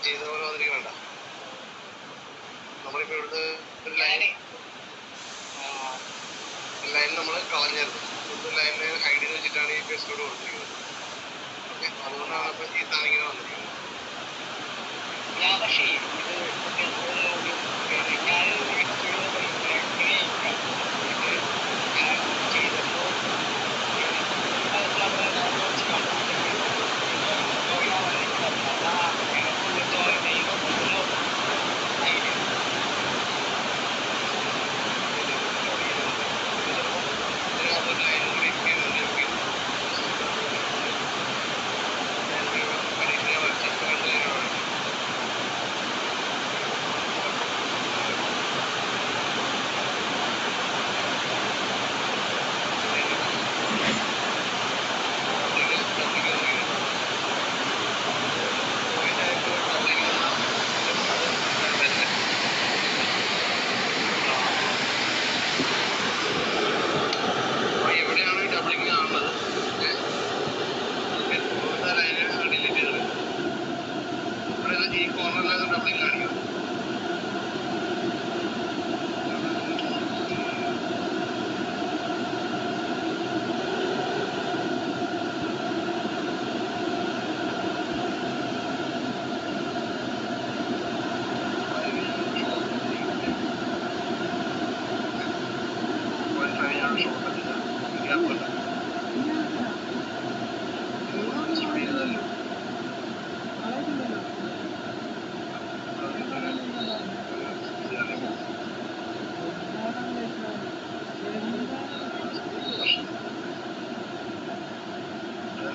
ചെയ്ത പോലെ വന്നിരിക്കണ്ട. നമ്മളിപ്പോ ഇവിടുത്തെ ഒരു ലൈൻ നമ്മൾ കളഞ്ഞായിരുന്നു. ഇവിടുത്തെ ലൈനിനെ ഹൈഡ് ചെയ്ത് വെച്ചിട്ടാണ് ഈ പേസ്റ്റ് കോഡ് കൊടുത്തിരിക്കുന്നത്. ഓക്കെ, അതുകൊണ്ടാണ് അപ്പൊ ഈ സാധനം ഇങ്ങനെ വന്നിരിക്കുന്നത്.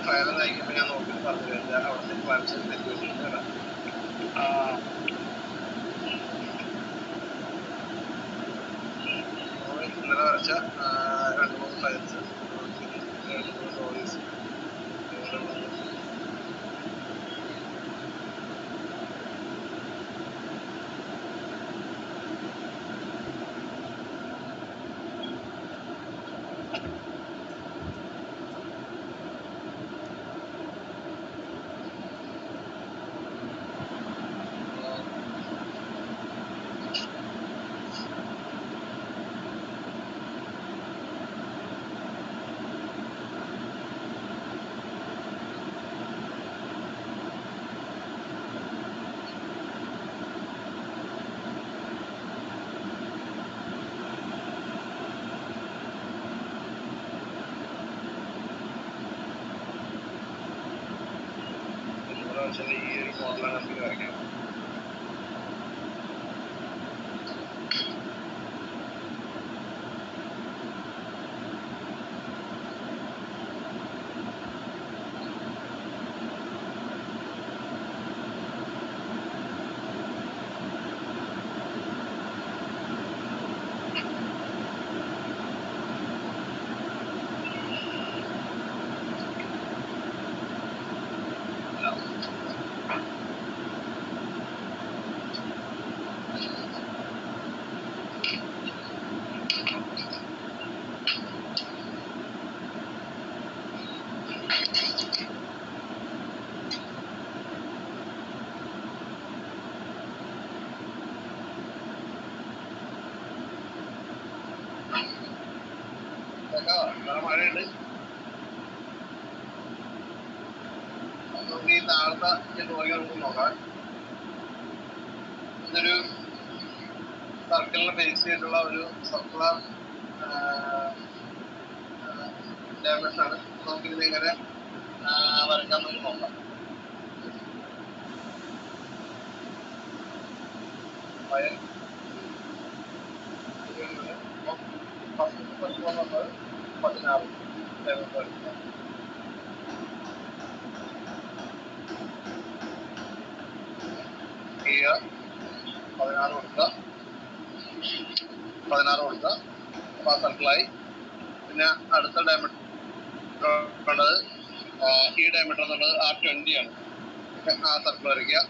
ഫയറതായിരിക്കുമ്പോൾ ഞാൻ നോക്കി പറഞ്ഞു അവിടുത്തെ വരച്ച് തെറ്റുപറ്റിയിട്ടാണ്. ഇന്നലെ വരച്ച 2-3 ഫയൽസ്, 2-3 സ്റ്റോറീസ് ഈ ഒരു മോഡലാണ് നമുക്ക് വരയ്ക്കണം. മഴയുണ്ട്. നമുക്ക് ഈ താഴത്തെ ഡ്രോയിങ് നമുക്ക് നോക്കാം. ഇതൊരു സർക്കിളിനെ ബേസ് ചെയ്തിട്ടുള്ള ഒരു സർക്കുലർ ഡയമെൻഷൻ ആണ്. നമുക്കിതിനെ ഇങ്ങനെ വരയ്ക്കാൻ വേണ്ടി നോക്കാം. ഫസ്റ്റ് 16 കൊടുക്കുക. 16 കൊടുക്കുക. അപ്പൊ ആ സർക്കിളായി. പിന്നെ അടുത്ത ഡയമണ്ട് ഉള്ളത് ഈ ഡയമണ്ട് എന്നുള്ളത് R20 ആണ്. ആ സർക്കിൾ വരയ്ക്കുക.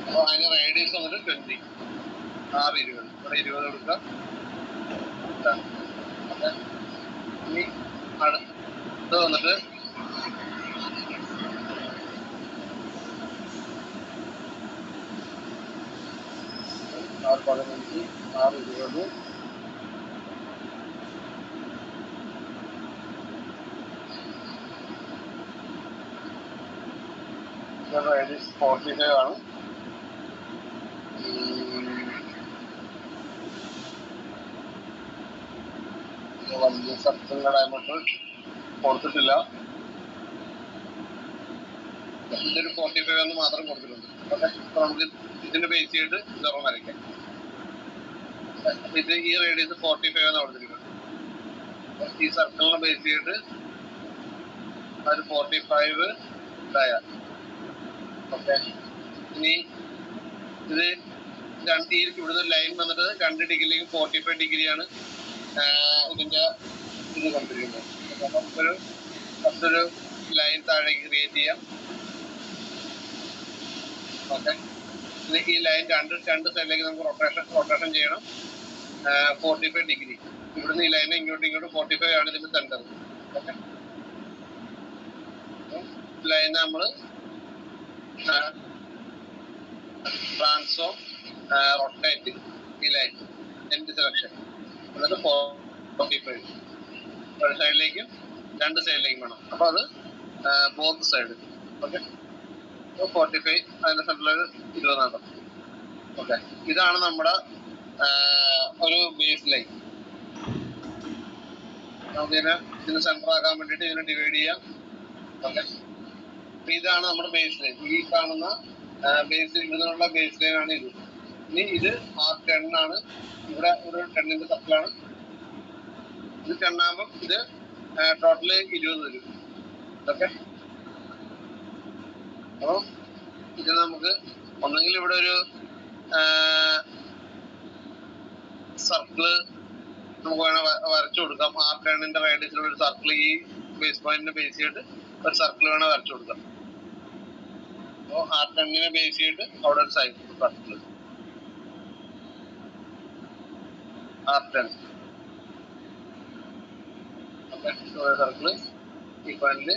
അപ്പൊ അതിന്റെ റേഡിയസ് വന്നിട്ട് 20, R20. ഇവിടെ 20 കൊടുക്കുക. ഇനി അടുത്ത് വന്നിട്ട് R15, R20. Radius 45 ആണ്. വലിയ സർക്കിളിന്റെ ഡയമീറ്റർ കൊടുത്തിട്ടില്ല. ഇതൊരു 45 എന്ന് മാത്രം കൊടുത്തിട്ടുണ്ട്. ഓക്കെ, അപ്പൊ നമുക്ക് ഇതിന്റെ ബേസ് ചെയ്തിട്ട് ഇതൊക്കെ വരയ്ക്കാം. ഇത് ഈ റേഡിയസ് 45 എന്ന് കൊടുത്തിരിക്കുന്നത്. ഈ സർക്കിളിനെ ബേസ് ചെയ്തിട്ട് അത് 45 ഇതായ. ഓക്കെ, ഇനി ഇത് ഇവിടുന്ന് ലൈൻ വന്നിട്ട് 2 ഡിഗ്രിയിലേക്ക് 45 ഡിഗ്രിയാണ് ഇതിന്റെ ഇത് കണ്ടിരിക്കുന്നത്. അപ്പൊ നമുക്കൊരു ഫസ്റ്റൊരു ലൈൻ താഴേക്ക് ക്രിയേറ്റ് ചെയ്യാം. ഓക്കെ, ഈ ലൈൻ രണ്ട് സൈഡിലേക്ക് നമുക്ക് റൊട്ടേഷൻ ചെയ്യണം 45 ഡിഗ്രി. ഇവിടുന്ന് ഈ ലൈനെ ഇങ്ങോട്ടും 45 ആണ് ഇതിന്റെ സെന്റർ. ഓക്കെ, ലൈൻ നമ്മൾ ട്രാൻസ്ഫോം റൊട്ടേറ്റ് ഈ ലൈൻ എൻഡ് സെലക്ഷൻ എന്നിട്ട് 45 ഒരു സൈഡിലേക്കും 2 സൈഡിലേക്കും വേണം. അപ്പൊ അത് ബോത്ത് സൈഡ്. ഓക്കെ, 45 അതിന്റെ സെന്ററിൽ 20 നടക്കും. ഓക്കെ, ഇതാണ് നമ്മുടെ ഒരു ബേസ് ലൈൻ. നമുക്കിതിനെ സെന്റർ ആക്കാൻ വേണ്ടിയിട്ട് ഇതിനെ ഡിവൈഡ് ചെയ്യാം. ഓക്കെ, ഇതാണ് നമ്മുടെ ബേസ് ലൈൻ. ഈ കാണുന്ന ബേസ് ഇതിനുള്ള ബേസ് ലൈൻ ആണ് ഇത്. ഇനി ഇത് R10 ആണ്. ഇവിടെ ഒരു 10ന്റെ സർക്കിളാണ്. ഇത് 10 ആകുമ്പോൾ ഇത് ടോട്ടല് 20 വരും. ഓക്കെ, അപ്പൊ ഇത് നമുക്ക് ഒന്നെങ്കിൽ ഇവിടെ ഒരു സർക്കിള് നമുക്ക് വേണം വരച്ചു കൊടുക്കാം. R10ന്റെ റേഡിയസിലുള്ള ഒരു സർക്കിൾ ഈ ബേസ് പോയിന്റിനെ ബേസ് ചെയ്തിട്ട് ഒരു സർക്കിൾ വേണം വരച്ചു കൊടുക്കാം. അപ്പോൾ R10നെ ബേസ് ചെയ്തിട്ട് അവിടെ ഒരു സർക്കിൾ R10. ഓക്കെ, സർക്കിള് ഈ പോയിന്റില്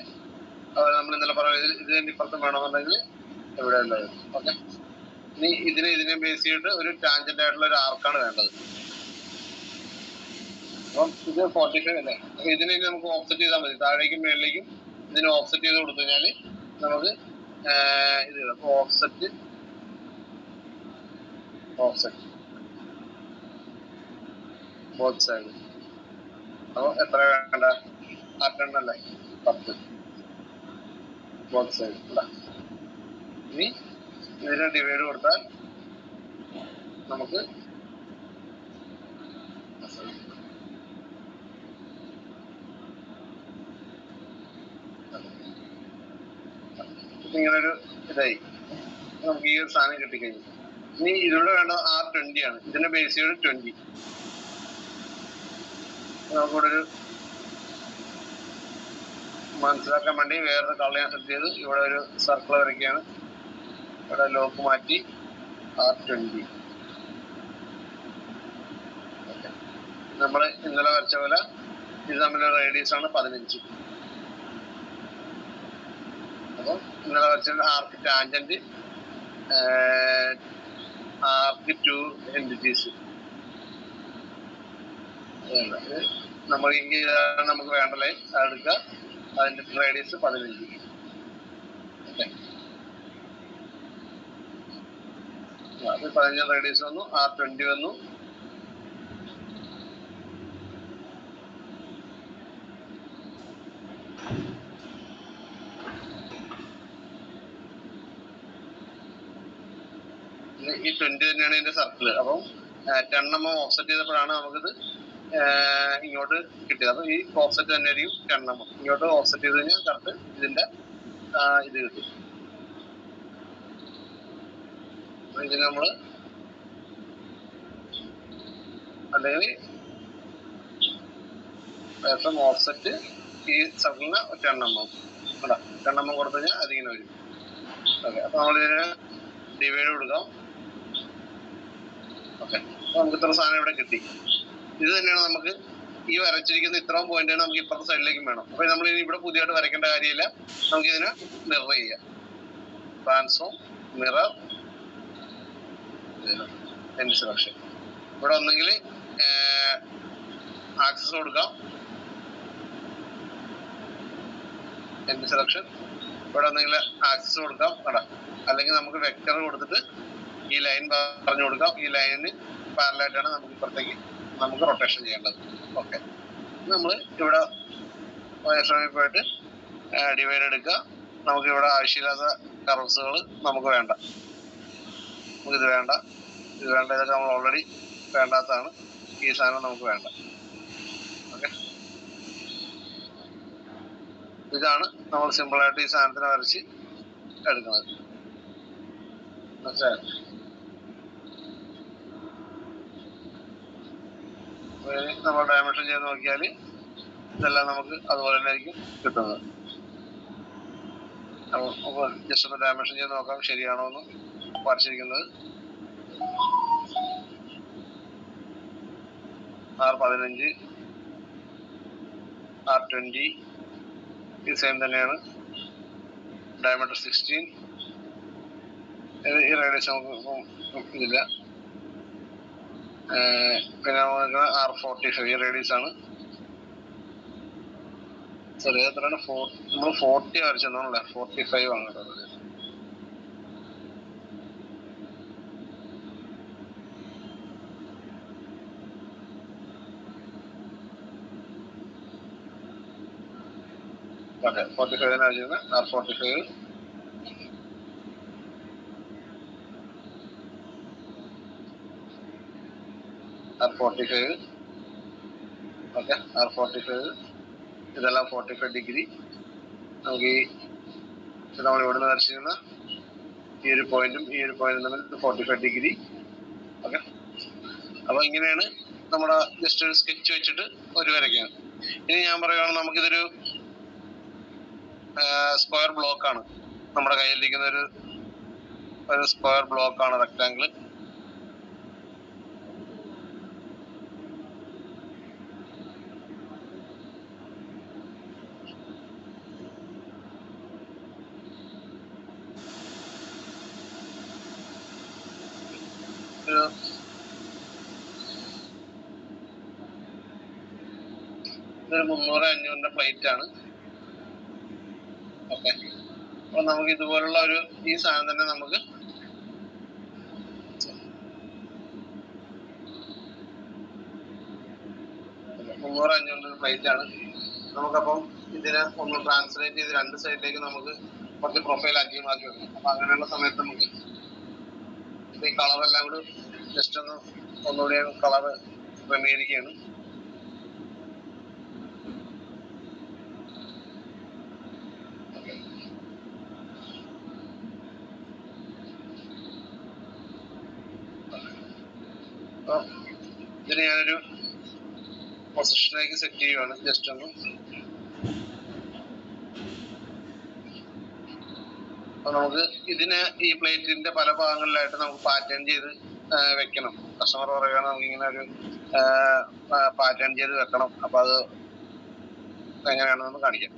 നമ്മൾ ഇന്നലെ പറയുന്നത് ഇതിന്റെ ഇപ്പുറത്തും വേണമെന്നുണ്ടെങ്കിൽ എവിടെ ഉള്ളത്. ഓക്കെ, ഇനി ഇതിനെ ബേസ് ചെയ്തിട്ട് ഒരു ടാൻജന്റ് ആയിട്ടുള്ള ഒരു ആർക്കാണ് വേണ്ടത്. അപ്പം ഇത് 45 അല്ലേ. അപ്പൊ ഇതിനെ നമുക്ക് ഓഫ്സെറ്റ് ചെയ്താൽ മതി. താഴേക്കും മേളിലേക്കും ഇതിനെ ഓഫ്സെറ്റ് ചെയ്ത് കൊടുത്തു കഴിഞ്ഞാൽ നമുക്ക് ഇത് ഓഫ്സെറ്റ് ബോത്ത് സൈഡ്. അപ്പൊ എത്ര വേണ്ട? R10 അല്ലേ, 10 ബോത്ത് സൈഡ്. ഇനി ഇതിനെ ഡിവൈഡ് കൊടുത്താൽ നമുക്ക് ഇങ്ങനൊരു ഇതായി നമുക്ക് ഈ ഒരു സാധനം കിട്ടിക്കഴിഞ്ഞു. ഇനി ഇതിലൂടെ വേണ്ടത് R20 ആണ്. ഇതിന്റെ ബേസ് ചെയ്ത് 20. നമുക്കിവിടെ ഒരു മനസ്സിലാക്കാൻ വേണ്ടി വേറൊരു കളർ ഞാൻ സെറ്റ് ചെയ്ത് ഇവിടെ ഒരു സർക്കിൾ വരയ്ക്കുകയാണ്. ഇവിടെ ലോക്ക് മാറ്റി R20. നമ്മൾ ഇന്നലെ വരച്ച പോലെ ഇത് തമ്മിലുള്ള റേഡിയസ് ആണ് 15. അപ്പോൾ ഇന്നലെ വരച്ച ആർക്ക് ടാൻജന്റ് ആർക്ക് 2 എൻറ്റിറ്റീസ് നമ്മൾ നമുക്ക് വേണ്ട ലൈൻ എടുക്കുക. അതിന്റെ റേഡിയസ് 15. ഓക്കെ, അത് 15 റേഡിയസ് വന്നു. R20 വന്നു. ഈ 20 തന്നെയാണ് ഇതിന്റെ സർക്കിള്. അപ്പം 10 mm ഓഫ്സെറ്റ് ചെയ്തപ്പോഴാണ് നമുക്കിത് ഇങ്ങോട്ട് കിട്ടിയത്. അപ്പൊ ഈ ഓഫ്സെറ്റ് തന്നെ ആയിരിക്കും 10 mm. ഇങ്ങോട്ട് ഓഫ്സെറ്റ് ചെയ്ത് കഴിഞ്ഞാൽ കറക്റ്റ് ഇതിന്റെ ഇത് കിട്ടും. ഇതിന് നമ്മള് അല്ലെങ്കിൽ ഓഫ്സെറ്റ് ഈ സർക്കിളിന് 10 mm 10 mm കൊടുത്തു കഴിഞ്ഞാൽ അതിങ്ങനെ വരും. ഓക്കെ, അപ്പൊ നമ്മളിതിന് ഡിവൈഡ് കൊടുക്കാം. ഓക്കെ, അപ്പൊ നമുക്ക് ഇത്ര സാധനം ഇവിടെ കിട്ടി. ഇത് തന്നെയാണ് നമുക്ക് ഈ വരച്ചിരിക്കുന്ന ഇത്രയും പോയിന്റ് നമുക്ക് ഇപ്പുറത്തെ സൈഡിലേക്കും വേണം. അപ്പൊ നമ്മൾ ഇവിടെ പുതിയതായിട്ട് വരയ്ക്കേണ്ട കാര്യമില്ല. നമുക്ക് ഇതിനെ മിറർ ചെയ്യാം. Transform mirror end selection. ഇവിടെ ഒന്നെങ്കിൽ ആക്സസ് കൊടുക്കാം, എൻഡ് സെലക്ഷൻ. ഇവിടെ ഒന്നെങ്കിൽ ആക്സസ് കൊടുക്കാം കേട്ടോ, അല്ലെങ്കിൽ നമുക്ക് വെക്ടർ കൊടുത്തിട്ട് ഈ ലൈൻ പറഞ്ഞു കൊടുക്കാം. ഈ ലൈനിന് പാരലായിട്ടാണ് നമുക്ക് ഇപ്പുറത്തേക്ക് നമുക്ക് റൊട്ടേഷൻ ചെയ്യേണ്ടത്. ഓക്കെ, നമ്മൾ ഇവിടെ പോയിട്ട് ഡിവൈഡ് എടുക്കുക. നമുക്ക് ഇവിടെ ആവശ്യമില്ലാത്ത കർവ്സുകൾ നമുക്ക് വേണ്ട, നമുക്കിത് വേണ്ട, ഇത് വേണ്ട, ഇതൊക്കെ നമ്മൾ ഓൾറെഡി വേണ്ടാത്തതാണ്. ഈ സാധനം നമുക്ക് വേണ്ട. ഓക്കെ, ഇതാണ് നമ്മൾ സിമ്പിളായിട്ട് ഈ സാധനത്തിനെ വരച്ച് എടുക്കുന്നത്. മനസ്സിലായോ? നമ്മൾ ഡയമെൻഷൻ ചെയ്ത് നോക്കിയാൽ ഇതെല്ലാം നമുക്ക് അതുപോലെ തന്നെ ആയിരിക്കും കിട്ടുന്നത്. അപ്പോൾ ജസ്റ്റ് ഒന്ന് ഡയമെൻഷൻ ചെയ്ത് നോക്കാം ശരിയാണോ എന്ന് വരച്ചിരിക്കുന്നത്. R15, R20 ഇത് സെയിം തന്നെയാണ്. ഡയമീറ്റർ 16, ഈ റേഡിയസ് നമുക്ക് ഇതില്ല. പിന്നെ നമുക്ക് R45 ഈ റേഡിയസ് ആണ്. സോറി, എത്രയാണ്? നമ്മൾ 40 വരച്ചെന്നാണല്ലേ, 45 ആണ് കേട്ടോ. Okay, 45 വരച്ചിരുന്നത് R45. R45 okay, R45 ഇതെല്ലാം 45 ഡിഗ്രി. നമുക്ക് ഈ നമ്മൾ ഇവിടുന്ന് വരച്ചിരുന്ന ഈ ഒരു പോയിന്റും ഈ ഒരു പോയിന്റും തമ്മിൽ 45 ഡിഗ്രി. ഓക്കെ, അപ്പോൾ ഇങ്ങനെയാണ് നമ്മുടെ ജസ്റ്റ് ഒരു സ്കെച്ച് വെച്ചിട്ട് ഒരു വരയ്ക്കുകയാണ്. ഇനി ഞാൻ പറയുകയാണ്, നമുക്കിതൊരു സ്ക്വയർ ബ്ലോക്കാണ്. നമ്മുടെ കയ്യിലിരിക്കുന്ന ഒരു സ്ക്വയർ ബ്ലോക്കാണ്, റെക്ടാങ്കിൾ. ഇതൊരു 300-500 പ്ലേറ്റ് ആണ്. ഓക്കെ, അപ്പൊ നമുക്ക് ഇതുപോലുള്ള ഒരു ഈ സാധനം തന്നെ നമുക്ക് 300-500 പ്ലേറ്റ് ആണ്. നമുക്കപ്പം ഇതിനെ ഒന്ന് ട്രാൻസ്ലേറ്റ് ചെയ്ത് രണ്ട് സൈഡിലേക്ക് നമുക്ക് കുറച്ച് പ്രൊഫൈൽ ആക്കി മാറ്റി വെക്കണം. അപ്പൊ അങ്ങനെയുള്ള സമയത്ത് നമുക്ക് ഈ കളറെല്ലാം കൂടി ജസ്റ്റ് ഒന്നുകൂടി കളർ ക്രമീകരിക്കുകയാണ്. അപ്പോൾ ഇതിന് ഞാനൊരു പൊസിഷനിലേക്ക് സെറ്റ് ചെയ്യുകയാണ്. ജസ്റ്റ് ഒന്ന് അപ്പൊ നമുക്ക് ഇതിനെ ഈ പ്ലേറ്റിന്റെ പല ഭാഗങ്ങളിലായിട്ട് നമുക്ക് പാറ്റേൺ ചെയ്ത് വെക്കണം. കസ്റ്റമർ പറയുകയാണ് നമുക്ക് ഇങ്ങനെ ഒരു പാറ്റേൺ ചെയ്ത് വെക്കണം. അപ്പൊ അത് എങ്ങനെയാണെന്ന് കാണിക്കാം.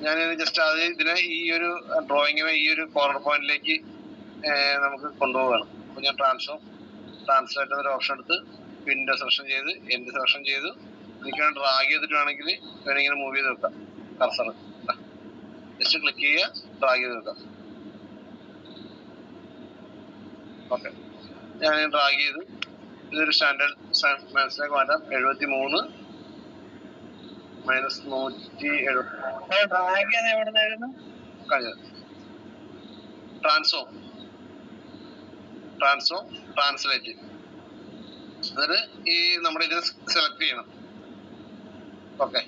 ഞാനിത് ജസ്റ്റ് അത് ഇതിനെ ഈ ഒരു ഡ്രോയിങ്ങിനെ ഈ ഒരു കോർണർ പോയിന്റിലേക്ക് നമുക്ക് കൊണ്ടുപോവുകയാണ്. അപ്പൊ ഞാൻ ട്രാൻസ്ലേറ്റ് എന്നൊരു ഓപ്ഷൻ എടുത്ത് പിൻ്റെ സെലക്ഷൻ ചെയ്ത് എൻഡ് സെലക്ഷൻ ചെയ്തു. എനിക്ക് വേണം ഡ്രാഗ് ചെയ്തിട്ട് വേണമെങ്കിൽ ഇങ്ങനെ മൂവ് ചെയ്ത് വെക്കാം. കർസർ ജസ്റ്റ് ക്ലിക്ക് ചെയ്യുക, ഡ്രാഗ് ചെയ്ത് വെക്കാം. ഓക്കെ, ഞാൻ ഡ്രാഗ് ചെയ്ത് ഇതൊരു സ്റ്റാൻഡേർഡ് മാത്സിലേക്ക് മാറ്റാം. 73 - 170 കഴിഞ്ഞത്. ട്രാൻസ്ലേറ്റ് എന്നിട്ട് ഈ നമ്മുടെ ഇതിനെ സെലക്ട് ചെയ്യണം. ഓക്കെ,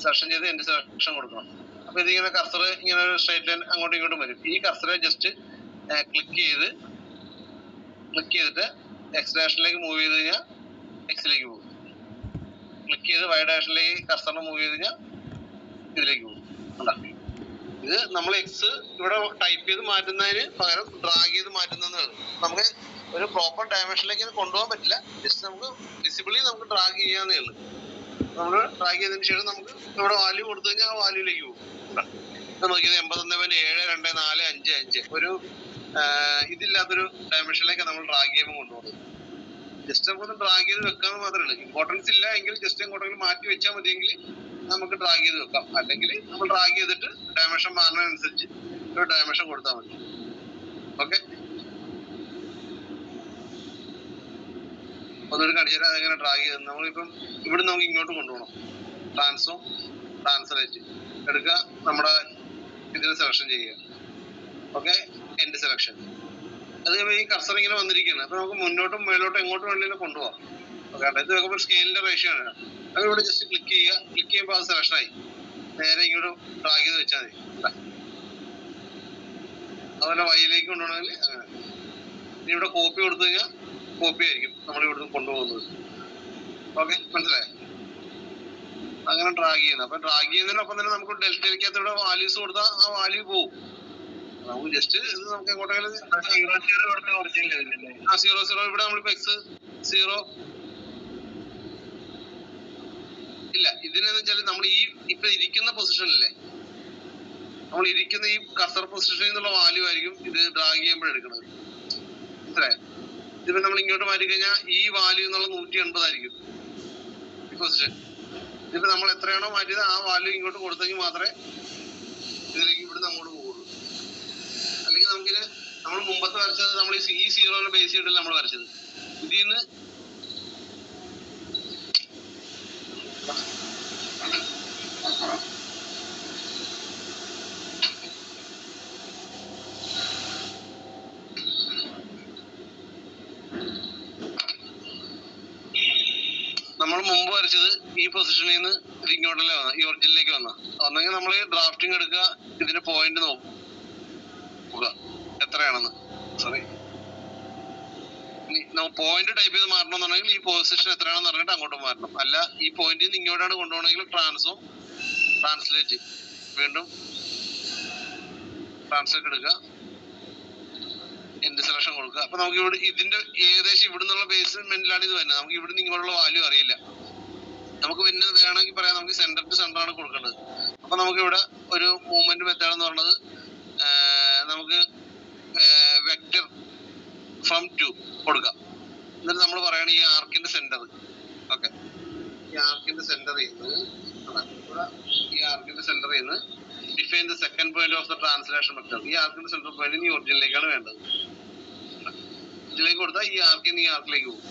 സെലക്ഷൻ ചെയ്ത് എൻഡ് സെലക്ഷൻ കൊടുക്കണം. അപ്പൊ ഇതിങ്ങനെ കർസർ ഇങ്ങനെ ഒരു സ്ട്രൈറ്റ് ലൈൻ അങ്ങോട്ടും ഇങ്ങോട്ടും വരും. ഈ കർസറെ ജസ്റ്റ് ക്ലിക്ക് ചെയ്തിട്ട് എക്സ് ഡയറക്ഷനിലേക്ക് മൂവ് ചെയ്ത് കഴിഞ്ഞാൽ എക്സിലേക്ക് പോകും. ക്ലിക്ക് ചെയ്ത് വൈ ഡയറക്ഷനിലേക്ക് കർസറിനെ മൂവ് ചെയ്ത് കഴിഞ്ഞാൽ ഇതിലേക്ക് പോകും. ഇത് നമ്മൾ എക്സ് ഇവിടെ ടൈപ്പ് ചെയ്ത് മാറ്റുന്നതിന് പകരം ഡ്രാഗ് ചെയ്ത് മാറ്റുന്നതാണ്. നമുക്ക് ഒരു പ്രോപ്പർ ഡയമെൻഷനിലേക്ക് കൊണ്ടുപോകാൻ പറ്റില്ല. ജസ്റ്റ് നമുക്ക് വിസിബിളി നമുക്ക് ഡ്രാഗ് ചെയ്യാന്നേ ഉള്ളൂ. നമ്മൾ ഡ്രാഗ് ചെയ്തതിന് ശേഷം നമുക്ക് ഇവിടെ വാല്യൂ കൊടുത്തു കഴിഞ്ഞാൽ ആ വാല്യൂയിലേക്ക് പോകും. നോക്കിയത് 81.72455 ഒരു ഇതില്ലാത്തൊരു ഡയമെൻഷനിലേക്ക് നമ്മൾ ഡ്രാഗ് ചെയ്യുമ്പോൾ കൊണ്ടുപോകുന്നത്. ജസ്റ്റ് നമുക്കൊന്ന് ഡ്രാഗ് ചെയ്ത് വെക്കാന്ന് മാത്രമേ ഉള്ളൂ. ഇമ്പോർട്ടൻസ് ഇല്ല എങ്കിൽ ജസ്റ്റ് എങ്ങോട്ടെങ്കിലും മാറ്റി വെച്ചാൽ മതിയെങ്കിൽ നമുക്ക് ഡ്രാഗ് ചെയ്ത് വെക്കാം. അല്ലെങ്കിൽ നമ്മൾ ഡ്രാഗ് ചെയ്തിട്ട് ഡയമെൻഷൻ മാറുന്നതിനനുസരിച്ച് ഒരു ഡയമെൻഷൻ കൊടുത്താൽ മതി. ഓക്കെ, ഒന്നൊരു കാണിച്ചാൽ അതെങ്ങനെ ഡ്രാഗ് ചെയ്ത് നമ്മളിപ്പം ഇവിടെ നമുക്ക് ഇങ്ങോട്ട് കൊണ്ടുപോകണം. ട്രാൻസ്ലേറ്റ് എടുക്കുക, നമ്മുടെ ഇതിന് സെലക്ഷൻ ചെയ്യുക. Okay, end selection. അത് ഈ കർസർ ഇങ്ങനെ വന്നിരിക്കുകയാണ്. അപ്പൊ നമുക്ക് മുന്നോട്ടും മേലോട്ടും എങ്ങോട്ടും വേണമെങ്കിലും കൊണ്ടുപോകാം. ഓക്കെ, ഇത് നോക്കുമ്പോൾ സ്കെയിലിന്റെ റേഷ്യോ ആണ്. അത് ഇവിടെ ജസ്റ്റ് ക്ലിക്ക് ചെയ്യുക. ക്ലിക്ക് ചെയ്യുമ്പോൾ അത് സെലക്ഷൻ ആയി. നേരെ ഇങ്ങോട്ട് ഡ്രാഗ് ചെയ്ത് വെച്ചാൽ മതി. അതുപോലെ വൈയിലേക്ക് കൊണ്ടുപോകണമെങ്കിൽ അങ്ങനെ. ഇനി ഇവിടെ കോപ്പി കൊടുത്തു കഴിഞ്ഞാൽ കോപ്പി ആയിരിക്കും നമ്മൾ ഇവിടുന്ന് കൊണ്ടുപോകുന്നത്. ഓക്കെ, മനസ്സിലായോ? അങ്ങനെ ഡ്രാഗ് ചെയ്യുന്നത്. അപ്പൊ ഡ്രാഗ് ചെയ്യുന്നതിനൊപ്പം തന്നെ നമുക്ക് ഡെൽറ്റയ്ക്കകത്ത് ഇവിടെ വാല്യൂസ് കൊടുത്താൽ ആ വാല്യൂ പോകും. നമുക്ക് ജസ്റ്റ് ഇത് നമുക്ക് എങ്ങോട്ടെങ്കിലും 0 ഇവിടെ നമ്മളിപ്പോ x0 ഇല്ല. ഇതിനെന്ന് വെച്ചാൽ നമ്മൾ ഈ ഇപ്പൊ ഇരിക്കുന്ന പൊസിഷനില്ലേ, നമ്മൾ ഇരിക്കുന്ന ഈ കർസർ പൊസിഷനിൽ നിന്നുള്ള വാല്യൂ ആയിരിക്കും ഇത് ഡ്രാഗ് ചെയ്യുമ്പോൾ എടുക്കുന്നത്. മനസ്സിലായോ? ഇതിപ്പോ നമ്മൾ ഇങ്ങോട്ട് മാറ്റി കഴിഞ്ഞാൽ ഈ വാല്യൂ എന്നുള്ള 180 ആയിരിക്കും ഈ പൊസിഷൻ. ഇതിപ്പോ നമ്മൾ എത്രയാണോ മാറ്റിയത് ആ വാല്യൂ ഇങ്ങോട്ട് കൊടുത്തെങ്കിൽ മാത്രമേ ഇതിലേക്ക് ഇവിടുന്ന് അങ്ങോട്ട് പോകുള്ളൂ. അല്ലെങ്കിൽ നമുക്കിത് നമ്മൾ മുമ്പത്തെ വരച്ചത് നമ്മൾ ഈ 0 ബേസ് ചെയ്തിട്ടല്ല നമ്മൾ വരച്ചത്. ഇതിന്ന് നമ്മൾ മുമ്പ് വരച്ചത് ഈ പൊസിഷനിൽ നിന്ന് ഇത് ഇങ്ങോട്ടല്ലേ വന്ന, ഈ ഒറിജിനിലേക്ക് വന്നെങ്കിൽ നമ്മൾ ഡ്രാഫ്റ്റിംഗ് എടുക്കുക, ഇതിന്റെ പോയിന്റ് നോക്കുക എത്രയാണെന്ന്. സോറി, പോയിന്റ് ടൈപ്പ് ചെയ്ത് മാറണമെന്നുണ്ടെങ്കിൽ ഈ പൊസിഷൻ എത്രയാണെന്ന് പറഞ്ഞിട്ട് അങ്ങോട്ട് മാറണം. അല്ല ഈ പോയിന്റിൽ നിന്ന് ഇങ്ങോട്ടാണ് കൊണ്ടുപോകണമെങ്കിൽ ട്രാൻസ്ലേറ്റ് വീണ്ടും ട്രാൻസ്ലേറ്റ് എടുക്കുക, എൻഡ് സെലക്ഷൻ കൊടുക്കുക. അപ്പൊ നമുക്ക് ഇവിടെ ഇതിന്റെ ഏകദേശം ഇവിടെ നിന്നുള്ള ബേസ്മെന്റിലാണ് ഇത് വരുന്നത്. നമുക്ക് ഇവിടെ നിന്ന് ഇങ്ങോട്ടുള്ള വാല്യൂ അറിയില്ല. നമുക്ക് പിന്നെ വേണമെങ്കിൽ പറയാം നമുക്ക് സെന്റർ ടു സെന്റർ ആണ് കൊടുക്കേണ്ടത്. അപ്പൊ നമുക്ക് ഇവിടെ ഒരു മൂവ്മെന്റ് മെത്തേഡ് എന്ന് പറയുന്നത് നമുക്ക് വെക്ടർ ഫ്രം ടു കൊടുക്കാം. എന്നിട്ട് നമ്മൾ പറയണം ഈ ആർക്കിന്റെ സെന്റർ. ഓക്കെ, ഈ ആർക്കിന്റെ സെന്ററിൽ നിന്ന് define the second point of the translation vector. ഈ ആർക്കിന്റെ സെന്റർ പോയിന്റ് ഈ ഒറിജിനിലേക്കാണ് വേണ്ടത്. ഇതിലേക്ക് കൊടുത്താൽ ഈ ആർക്കിൽ നിന്ന് ഈ ആർക്കിലേക്ക് പോകും.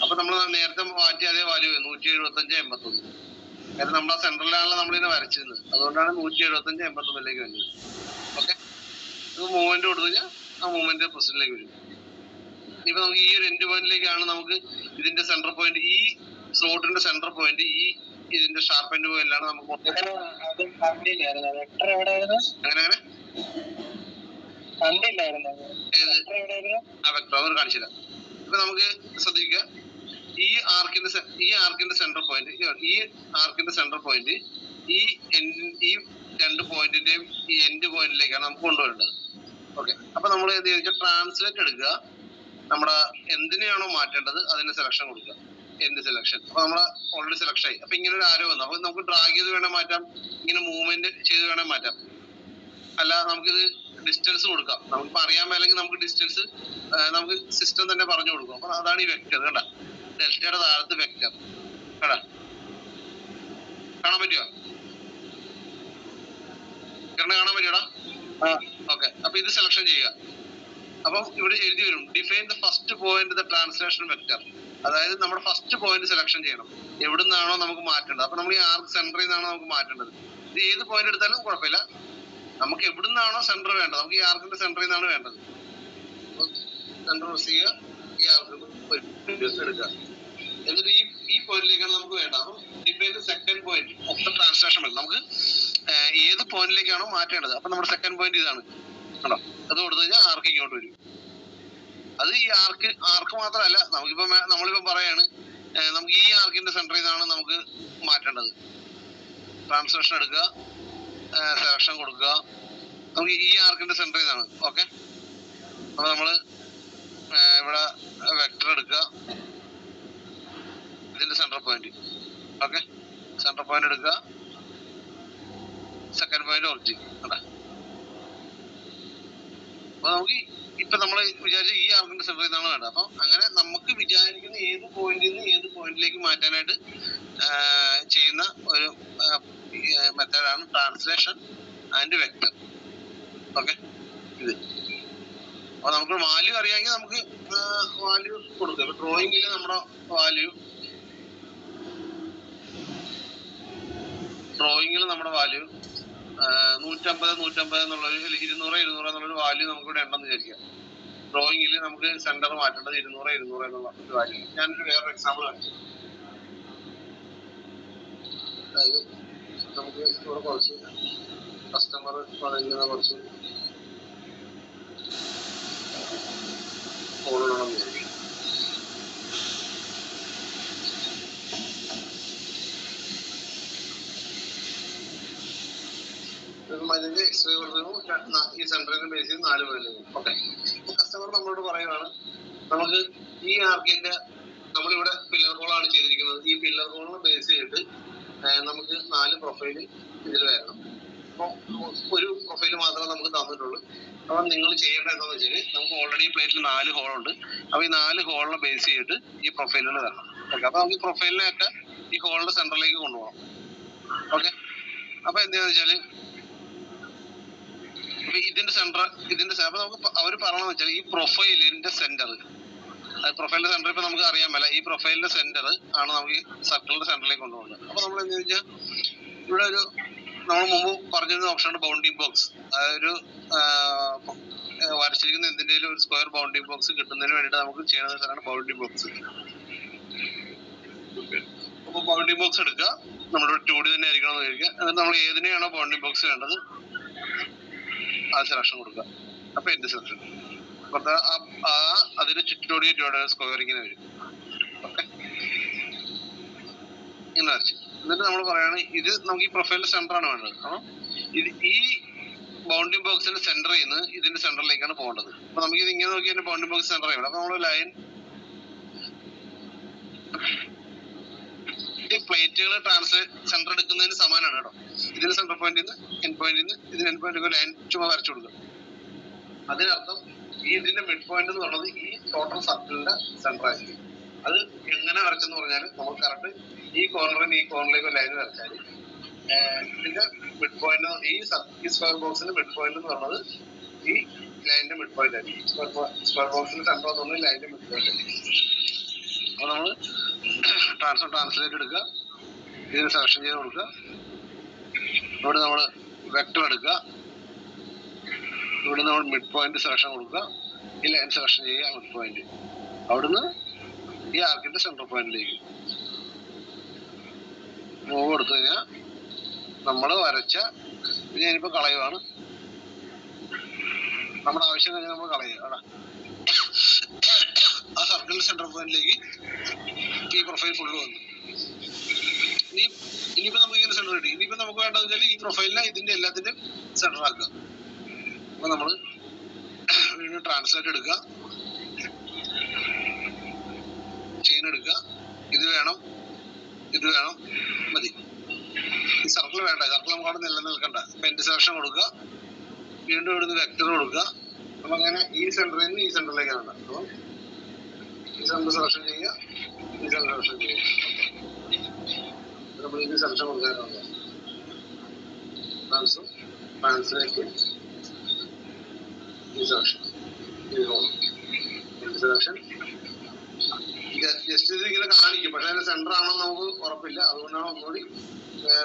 അപ്പൊ നമ്മൾ നേരത്തെ മാറ്റി അതേ വാല്യൂ 175 81. കാരണം നമ്മൾ ആ സെന്ററിലാണല്ലോ നമ്മളിതിനെ വരച്ചിരുന്നത്. അതുകൊണ്ടാണ് 175 81ലേക്ക് വരുന്നത്. ഓക്കെ, ഇത് മൂവ്മെന്റ് കൊടുത്തു കഴിഞ്ഞാൽ ആ മൂവ്മെന്റ് പൊസിഷനിലേക്ക് വരും. ഇപ്പൊ നമുക്ക് ഈ ഒരു എൻഡ് പോയിന്റിലേക്കാണ് നമുക്ക് ഇതിന്റെ സെന്റർ പോയിന്റ്, ഈ സ്ലോട്ടിന്റെ സെന്റർ പോയിന്റ് ഈ ഇതിന്റെ ഷാർപ്പ് എൻഡ് പോയിന്റിലാണ് നമുക്ക് അങ്ങനെ ആ വെക്ടർ അവർ കാണിച്ചില്ല. ഇപ്പൊ നമുക്ക് ശ്രദ്ധിക്കുക, ഈ ആർക്കിന്റെ സെന്റർ പോയിന്റ് ഈ രണ്ട് പോയിന്റിന്റെയും ഈ എൻഡ് പോയിന്റിലേക്കാണ് നമുക്ക് കൊണ്ടുവരേണ്ടത്. ഓക്കെ, അപ്പൊ നമ്മൾ എന്ത് ചോദിച്ചാൽ ട്രാൻസ്ലേറ്റ് എടുക്കുക, നമ്മുടെ എന്തിനെയാണോ മാറ്റേണ്ടത് അതിന്റെ സെലക്ഷൻ കൊടുക്കുക, എൻഡ് സെലക്ഷൻ. അപ്പൊ നമ്മളെ ഓൾറെഡി സെലക്ഷൻ ആയി. അപ്പൊ ഇങ്ങനെ ഒരു ആരോ വന്നു. അപ്പൊ നമുക്ക് ഡ്രാഗ് ചെയ്ത് വേണേൽ മാറ്റാം, ഇങ്ങനെ മൂവ്മെന്റ് ചെയ്ത് വേണേൽ മാറ്റാം. അല്ല നമുക്കിത് ഡിസ്റ്റൻസ് കൊടുക്കാം. നമുക്കിപ്പോ അറിയാൻ മേലെങ്കിൽ നമുക്ക് ഡിസ്റ്റൻസ് നമുക്ക് സിസ്റ്റം തന്നെ പറഞ്ഞു കൊടുക്കും. അപ്പൊ അതാണ് ഈ വെക്ടർ. കണ്ട, ഡെൽറ്റയുടെ താഴത്ത് വെക്ടർ കണ്ട, കാണാൻ പറ്റുമോ? കാണാൻ പറ്റുമോടാ? ഓക്കെ, അപ്പൊ ഇത് സെലക്ഷൻ ചെയ്യുക. അപ്പൊ ഇവിടെ എഴുതി വരും define the first point the translation vector. അതായത് നമ്മുടെ ഫസ്റ്റ് പോയിന്റ് സെലക്ഷൻ ചെയ്യണം, എവിടുന്നാണോ നമുക്ക് മാറ്റേണ്ടത്. അപ്പൊ നമ്മൾ ഈ ആർക്ക് സെന്ററിൽ നിന്നാണ് നമുക്ക് മാറ്റേണ്ടത്. ഇത് ഏത് പോയിന്റ് എടുത്താലും കുഴപ്പമില്ല, നമുക്ക് എവിടുന്നാണോ സെന്റർ വേണ്ടത്, നമുക്ക് ഈ ആർക്കിന്റെ സെന്ററിൽ നിന്നാണ് വേണ്ടത്. സെന്റർ പ്രസ് ചെയ്യുക, ഈ ആർക്ക് എടുക്കുക, എന്നിട്ട് ഈ പോയിന്റിലേക്കാണ് നമുക്ക് വേണ്ടത്. അപ്പം define the second point of the translation vector. നമുക്ക് ഏത് പോയിന്റിലേക്കാണോ മാറ്റേണ്ടത്. അപ്പൊ നമ്മുടെ സെക്കൻഡ് പോയിന്റ് ഇതാണ് കണ്ടോ. അത് കൊടുത്തു കഴിഞ്ഞാൽ ആർക്ക് ഇങ്ങോട്ട് വരും. അത് ഈ ആർക്ക് മാത്രമല്ല, നമ്മളിപ്പോ പറയാണ് നമുക്ക് ഈ ആർക്കിന്റെ സെന്ററിൽ നിന്നാണ് നമുക്ക് മാറ്റേണ്ടത്. ട്രാൻസ്ലേഷൻ എടുക്കുക, സെലക്ഷൻ കൊടുക്കുക, നമുക്ക് ഈ ആർക്കിന്റെ സെന്ററിൽ നിന്നാണ്. ഓക്കെ, അപ്പൊ നമ്മള് ഇവിടെ വെക്ടർ എടുക്കുക, ഇതിന്റെ centre point. Okay, centre point എടുക്കുക, സെക്കൻഡ് പോയിന്റ് ഒറിജിൻ. അപ്പൊ നമുക്ക് ഇപ്പൊ നമ്മൾ വിചാരിച്ച ഈ ആർക്കിന്റെ സെന്ററിൽ നിന്നാണ് വേണ്ടത്. അപ്പൊ അങ്ങനെ നമുക്ക് വിചാരിക്കുന്ന ഏത് പോയിന്റിൽ നിന്ന് ഏത് പോയിന്റിലേക്ക് മാറ്റാനായിട്ട് ചെയ്യുന്ന ഒരു മെത്തേഡാണ് ട്രാൻസ്ലേഷൻ ആൻഡ് വെക്ടർ. ഓക്കെ, ഇത് അപ്പൊ നമുക്ക് വാല്യൂ അറിയാമെങ്കിൽ നമുക്ക് വാല്യൂ കൊടുക്കാം. ഇപ്പൊ ഡ്രോയിങ്ങിൽ നമ്മുടെ വാല്യൂ 150 എന്നുള്ളൊരു 200 എന്നുള്ളൊരു വാല്യൂ നമുക്ക് ഇവിടെ ഉണ്ടെന്ന് വിചാരിക്കാം. ഡ്രോയിങ്ങിൽ നമുക്ക് സെന്റർ മാറ്റേണ്ടത് 200 എന്നുള്ള ഒരു വാല്യൂ. ഞാനൊരു വേറൊരു എക്സാമ്പിൾ കാണിച്ചു. അതായത് നമുക്ക് ഇവിടെ കുറച്ച് കസ്റ്റമർ പറയുന്ന കുറച്ച് ഫോണുകളാണെന്ന് വിചാരിക്കും. അതിന്റെ എക്സ്റേ കൊടുത്തതും ഈ സെന്ററിന് ബേസ് ചെയ്ത് 4 പോയിന്റ്. ഓക്കെ, കസ്റ്റമർ നമ്മളോട് പറയുകയാണ് നമുക്ക് ഈ ആർക്കിന്റെ നമ്മളിവിടെ പില്ലർ ഹോളാണ് ചെയ്തിരിക്കുന്നത്. ഈ പില്ലർ ഹോളിനെ ബേസ് ചെയ്തിട്ട് നമുക്ക് 4 പ്രൊഫൈല് ഇതിൽ വരണം. അപ്പോൾ ഒരു പ്രൊഫൈല് മാത്രമേ നമുക്ക് തന്നിട്ടുള്ളൂ. അപ്പൊ നിങ്ങൾ ചെയ്യേണ്ടത് എന്താണെന്ന് വെച്ചാൽ നമുക്ക് ഓൾറെഡി പ്ലേറ്റിൽ 4 ഹോളുണ്ട്. അപ്പൊ ഈ 4 ഹോളിനെ ബേസ് ചെയ്തിട്ട് ഈ പ്രൊഫൈലുകൾ തരണം. ഓക്കെ, അപ്പൊ നമുക്ക് ഈ പ്രൊഫൈലിനെയൊക്കെ ഈ ഹോളിന്റെ സെന്ററിലേക്ക് കൊണ്ടുപോകണം. ഓക്കെ, അപ്പൊ എന്താണെന്ന് വെച്ചാല് ഇതിന്റെ അപ്പൊ നമുക്ക് അവർ പറയണമെന്ന് വെച്ചാൽ ഈ പ്രൊഫൈലിന്റെ സെന്റർ, പ്രൊഫൈലിന്റെ സെന്റർ ഇപ്പൊ നമുക്ക് അറിയാൻ മേല. ഈ പ്രൊഫൈലിന്റെ സെന്റർ ആണ് നമുക്ക് ഈ സർക്കിളിന്റെ സെന്ററിലേക്ക് കൊണ്ടുപോകുന്നത്. അപ്പൊ നമ്മൾ എന്താ വെച്ചാൽ ഇവിടെ ഒരു നമ്മൾ മുമ്പ് പറഞ്ഞിരുന്ന ഓപ്ഷനാണ് ബൗണ്ടിങ് ബോക്സ്. അതൊരു വരച്ചിരിക്കുന്ന എന്തിന്റെയും ഒരു സ്ക്വയർ ബൗണ്ടിങ് ബോക്സ് കിട്ടുന്നതിന് വേണ്ടിയിട്ട് നമുക്ക് ചെയ്യുന്ന സാധനമാണ് ബൗണ്ടിങ് ബോക്സ്. അപ്പൊ ബൗണ്ടിങ് ബോക്സ് എടുക്കുക, നമ്മുടെ 2D തന്നെ ആയിരിക്കണം എന്ന് വിചാരിക്കുക. എന്നിട്ട് നമ്മൾ ഏതിനെയാണോ ബൗണ്ടിങ് ബോക്സ് വേണ്ടത് ആ സെലക്ഷൻ കൊടുക്കുക. അപ്പൊ എന്റെ സെലക്ഷൻ അതിന് ചുറ്റോടി സ്ക്വയർ ഇങ്ങനെ വരും. ഓക്കെ, ഇങ്ങനെ വരച്ചു. എന്നിട്ട് നമ്മൾ പറയാണ് ഇത് നമുക്ക് ഈ പ്രൊഫൈലിന്റെ സെന്റർ ആണ് വേണ്ടത്. അപ്പൊ ഇത് ഈ ബൗണ്ടിങ് ബോക്സിന്റെ സെന്ററിൽ നിന്ന് ഇതിന്റെ സെന്ററിലേക്കാണ് പോകേണ്ടത്. അപ്പൊ നമുക്ക് ഇത് ഇങ്ങനെ നോക്കി അതിന്റെ ബൗണ്ടിങ് ബോക്സ് സെന്റർ ചെയ്യണം. അപ്പൊ നമ്മൾ ലൈൻ പ്ലേറ്റുകൾ സെന്റർ എടുക്കുന്നതിന് സമാനമാണ് കേട്ടോ. ഇതിന്റെ സെന്റർ പോയിന്റിൽ നിന്ന് എൻഡ് പോയിന്റിൽ നിന്ന് ഇതിന് എൻഡ് പോയിന്റ് ലൈൻ ചുമ്മാ വരച്ചു കൊടുക്കുക. അതിനർത്ഥം ഈ ഇതിന്റെ മിഡ് പോയിന്റ് എന്ന് പറയുന്നത് ഈ ടോട്ടൽ സർക്കിളിന്റെ സെന്റർ ആയിരിക്കും. അത് എങ്ങനെ വരച്ചെന്ന് പറഞ്ഞാൽ നമുക്ക് കറക്റ്റ് ഈ കോർണറിന് ഈ കോർണറിലേക്ക് ലൈൻ വരച്ചാൽ ഇതിന്റെ മിഡ് പോയിന്റ് ഈ സ്ക്വയർ ബോക്സിന്റെ മിഡ് പോയിന്റ് എന്ന് പറയുന്നത് ഈ ലൈനിന്റെ മിഡ് പോയിന്റ് ആയിരിക്കും. സ്ക്വയർ ബോക്സിന്റെ സെന്റർ എന്ന് പറഞ്ഞാൽ ലൈനിന്റെ മിഡ് പോയിന്റ് ആയിരിക്കും. അപ്പൊ നമ്മൾ ട്രാൻസ്ലേറ്റ് എടുക്കുക, ഇതിന് സെലക്ഷൻ ചെയ്ത് കൊടുക്കുക. ഇവിടെ നമ്മൾ വെക്ടർ എടുക്കുക, ഇവിടെ നമ്മൾ മിഡ് പോയിന്റ് സെലക്ഷൻ കൊടുക്കുക, ഈ ലൈൻ സെലക്ഷൻ ചെയ്യുക മിഡ് പോയിന്റ്. അവിടുന്ന് ഈ ആർക്കിന്റെ സെന്റർ പോയിന്റിലേക്ക് മൂവ് കൊടുത്തു കഴിഞ്ഞാൽ നമ്മൾ വരച്ച ഇത് ഞാനിപ്പോ കളയുവാണ്. നമ്മുടെ ആവശ്യം കഴിഞ്ഞാൽ നമ്മൾ കളയുക. അവിടെ ആ സർക്കിളിന്റെ സെന്റർ പോയിന്റിലേക്ക് ഈ പ്രൊഫൈൽ ഫുള്ള് വന്നു. ഇനിയിപ്പോ നമുക്ക് ഇങ്ങനെ സെന്റർ കിട്ടി. ഇനിയിപ്പോ നമുക്ക് വേണ്ടതെന്ന് വെച്ചാൽ ഈ പ്രൊഫൈലിനെ ഇതിന്റെ എല്ലാത്തിന്റെയും സെന്റർ ആക്കുക. അപ്പൊ നമ്മള് വീണ്ടും ട്രാൻസ്ലേറ്റ് എടുക്കുക, ചെയിൻ എടുക്കുക. ഇത് വേണം, ഇത് വേണം, മതി. ഈ സർക്കിൾ വേണ്ട, സർക്കിൾ നമുക്ക് അവിടെ നിലനിൽക്കണ്ട. അപ്പൊ എൻഡ് സെലക്ഷൻ കൊടുക്കുക, വീണ്ടും ഇവിടുന്ന് വെക്ടർ കൊടുക്കുക. അപ്പൊ അങ്ങനെ ഈ സെന്ററിൽ നിന്ന് ഈ സെന്ററിലേക്കാണ്. അപ്പൊ ഈ സെന്റർ സെലക്ഷൻ ചെയ്യുക, ഈ സെന്റർ സെലക്ഷൻ ചെയ്യുക. നമ്മൾ ഇത് സെലക്ഷൻ കൊടുക്കാറുണ്ട്. ട്രാൻസ്ലേറ്റ് ഈ സെലക്ഷൻ, ഈ സെലക്ഷൻ ജസ്റ്റ് ഇത് ഇങ്ങനെ കാണിക്കും. പക്ഷെ അതിന്റെ സെന്റർ ആണോ നമുക്ക് ഉറപ്പില്ല. അതുകൊണ്ടാണ് ഒന്നുകൂടി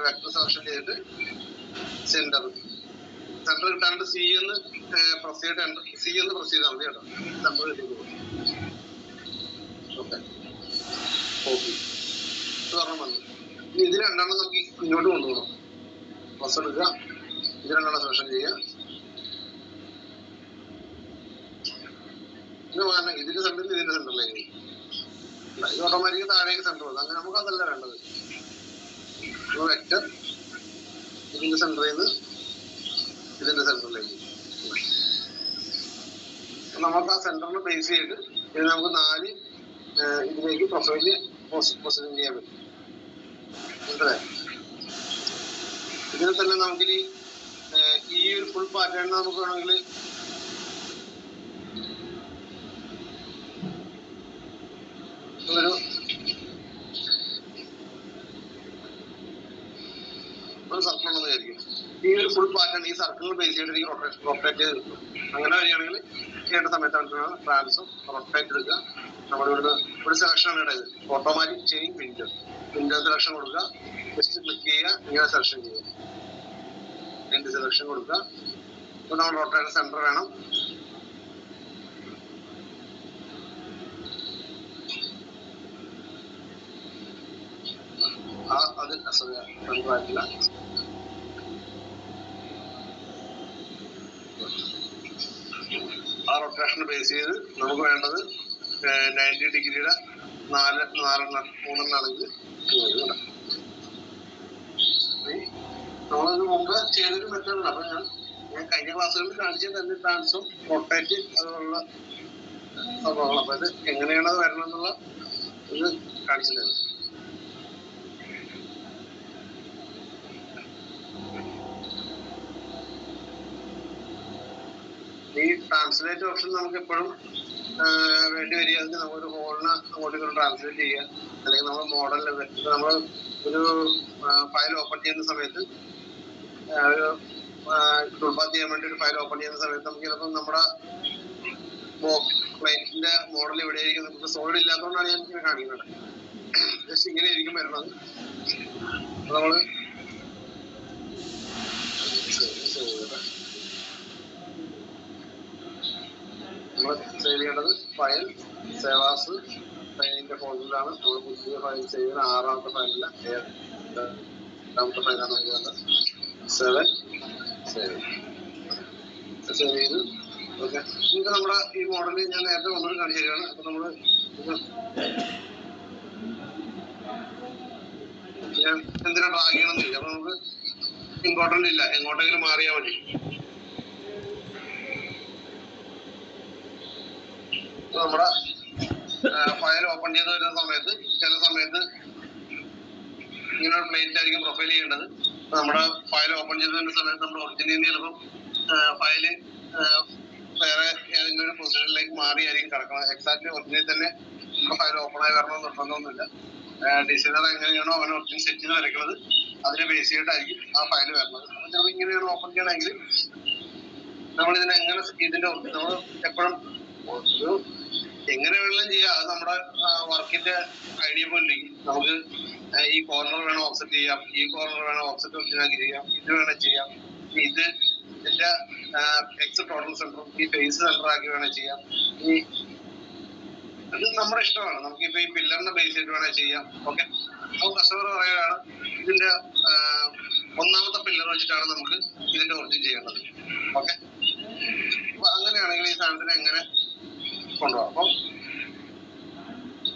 വെക്ടർ സെലക്ഷൻ ചെയ്തിട്ട് സെന്റർ കിട്ടാനായിട്ട് സി എന്ന് പ്രസ് ചെയ്താൽ മതി കേട്ടോ. സെന്റർ കിട്ടിയത്. ഓക്കെ, കോപ്പി ഒരെണ്ണം വന്നു. ഇനി ഇത് രണ്ടെണ്ണം നമുക്ക് ഇങ്ങോട്ട് കൊണ്ടുപോകണം. പ്ലസ് എടുക്കുക, ഇത് രണ്ടെണ്ണം സെലക്ഷൻ ചെയ്യുക. ഇതിന്റെ സെന്ററിൽ ഇതിന്റെ സെന്ററിലേക്ക് ഇത് ഓട്ടോമാറ്റിക് താഴേക്ക് സെന്റർ വന്നു. അങ്ങനെ നമുക്ക് അതല്ല വേണ്ടത്. വെക്ടർ ഇതിന്റെ സെന്ററിൽ നിന്ന് ഇതിന്റെ സെന്ററിലേക്ക് നമുക്ക് ആ സെന്ററിന് ബേസ് ചെയ്ത് ഇത് നമുക്ക് 4 ഇതിലേക്ക് പ്രൊഫൈല് പൊസിഷൻ ചെയ്യാൻ പറ്റും. ഇതിനെ തന്നെ നമുക്കിനി ഈ ഒരു ഫുൾ പാറ്റേൺ നമുക്ക് വേണമെങ്കിൽ ഒരു സർക്കിൾ ഉണ്ടെന്ന് വിചാരിക്കും. ഈ ഒരു ഫുൾ പാറ്റേൺ ഈ സർക്കിളിൽ ബേസ് ചെയ്തിട്ട് റൊട്ടേറ്റ് ചെയ്ത് കിട്ടും. അങ്ങനെ വരികയാണെങ്കിൽ ചെയ്യേണ്ട സമയത്ത് ട്രാൻസും റൊട്ടേറ്റ് എടുക്കുക. നമ്മളിവിടുന്ന് ഒരു സെലക്ഷൻ ആണ് ഇടയത്, ഓട്ടോമാറ്റിക് ചെയിൻ വിൻഡോ സെലക്ഷൻ കൊടുക്കുക. ജസ്റ്റ് ക്ലിക്ക് ചെയ്യുക, ഇങ്ങനെ സെലക്ഷൻ ചെയ്യുക, എൻഡ് സെലക്ഷൻ കൊടുക്കുക. ഇപ്പൊ നമ്മൾ റൊട്ടേറ്റ് സെന്റർ വേണം. അത് സെന്ററായിട്ടില്ല. ആ റൊട്ടേഷൻ ബേസ് ചെയ്ത് നമുക്ക് വേണ്ടത് 90 ഡിഗ്രിയുടെ 3 നമ്മളിത് മുമ്പ് ചെയ്തൊരു മെത്തേഡ്. അപ്പൊ ഞാൻ കഴിഞ്ഞ ക്ലാസ്സുകളിൽ കാണിച്ചത് തന്നെ ട്രാൻസും റൊട്ടേറ്റ് അതുള്ള സംഭവങ്ങൾ. അപ്പൊ ഇത് എങ്ങനെയാണ് അത് വരണം എന്നുള്ള ഇത് കാണിച്ചിട്ടുണ്ട്. ഈ ട്രാൻസ്ലേറ്റ് ഓപ്ഷൻ നമുക്ക് എപ്പോഴും വേണ്ടി വരികയാണെങ്കിൽ നമ്മളൊരു ഹോളിന് അങ്ങോട്ട് ട്രാൻസ്ലേറ്റ് ചെയ്യുക. അല്ലെങ്കിൽ നമ്മൾ മോഡലിൽ നമ്മൾ ഒരു ഫയൽ ഓപ്പൺ ചെയ്യുന്ന സമയത്ത് ഒരു ടൂൾപാത്ത് ചെയ്യാൻ വേണ്ടി ഒരു ഫയൽ ഓപ്പൺ ചെയ്യുന്ന സമയത്ത് നമുക്ക് ചിലപ്പോൾ നമ്മുടെ ക്ലയന്റിന്റെ മോഡൽ ഇവിടെ ആയിരിക്കും. നമുക്ക് സോളിഡ് ഇല്ലാത്തതുകൊണ്ടാണ് ഞാൻ ഇങ്ങനെ കാണിക്കുന്നത്. ജസ്റ്റ് ഇങ്ങനെ ആയിരിക്കും വരുന്നത്. നമ്മള് സേവ് ചെയ്യേണ്ടത് ഫയൽ സേവാസ് ഫയലിന്റെ ഫോൾഡറിലാണ്. നമ്മൾ പുതിയ ഫയൽ സേവ് ചെയ്യുന്ന 6ാമത്തെ ഫയലില്ല, 7ാമത്തെ ഫയലാണ് നോക്കുന്നത്. 7 സേവ് ചെയ്ത് ഓക്കെ. നിങ്ങൾക്ക് നമ്മുടെ ഈ മോഡല് ഞാൻ നേരത്തെ ഒന്നുകൂടി കാണിച്ചു തരികയാണ്. അപ്പൊ നമ്മള് ഞാൻ എന്തിനാ ഡ്രാഗ് ചെയ്യണമെന്ന് ചോദിച്ചു. അപ്പൊ നമുക്ക് ഇമ്പോർട്ടന്റ് ഇല്ല, എങ്ങോട്ടെങ്കിലും മാറിയാൽ മതി. നമ്മുടെ ഫയൽ ഓപ്പൺ ചെയ്ത് വരുന്ന സമയത്ത് ചില സമയത്ത് ഇങ്ങനെ ഒരു പ്ലേറ്റ് ആയിരിക്കും പ്രൊഫൈൽ ചെയ്യേണ്ടത്. നമ്മുടെ ഫയൽ ഓപ്പൺ ചെയ്ത് വരുന്ന സമയത്ത് നമ്മുടെ ഒറിജിനൽ ചിലപ്പം ഫയല് വേറെ ഏതെങ്കിലും ഒരു പൊസിഷനിലേക്ക് മാറിയായിരിക്കും കിടക്കണം. എക്സാക്ട്ലി ഒറിജിനൽ തന്നെ നമ്മുടെ ഫയൽ ഓപ്പൺ ആയി വരണമെന്ന് നിർബന്ധമൊന്നുമില്ല. ഡിസൈനർ എങ്ങനെയാണോ അവൻ ഒറിജിനൽ സെറ്റ് ചെയ്ത് വരയ്ക്കുന്നത് അതിനെ ബേസ് ചെയ്തിട്ടായിരിക്കും ആ ഫയൽ വരുന്നത്. അപ്പൊ ചിലപ്പോൾ ഇങ്ങനെയാണ് ഓപ്പൺ ചെയ്യണമെങ്കിൽ നമ്മൾ ഇതിനെ എങ്ങനെ നമ്മൾ എപ്പോഴും ഒരു എങ്ങനെ വേണമെങ്കിലും ചെയ്യാം. അത് നമ്മുടെ വർക്കിന്റെ ഐഡിയ പോലെ നമുക്ക് ഈ കോർണർ വേണം ഓഫ്സെറ്റ് ചെയ്യാം, ഈ കോർണർ വേണം ഓഫ്സെറ്റ് ഒറിജിനാക്കി ചെയ്യാം, ഇത് വേണം ചെയ്യാം, ഇത് ഇതിന്റെ എക്സ് ടോട്ടൽ സെന്ററും ഈ ഫേസ് സെന്റർ ആക്കി വേണം ചെയ്യാം. ഈ അത് നമ്മുടെ ഇഷ്ടമാണ്. നമുക്കിപ്പോ ഈ പില്ലറിനെ ബേസ് ചെയ്ത് വേണേൽ ചെയ്യാം. ഓക്കെ, അപ്പോൾ കസ്റ്റമർ പറയുകയാണ് ഇതിന്റെ 1ാമത്തെ പില്ലർ വെച്ചിട്ടാണ് നമുക്ക് ഇതിന്റെ ഒറിജിൻ ചെയ്യേണ്ടത്. ഓക്കെ, അപ്പൊ അങ്ങനെയാണെങ്കിൽ ഈ സാധനത്തിന് എങ്ങനെ കൊണ്ടുപോകാം. അപ്പം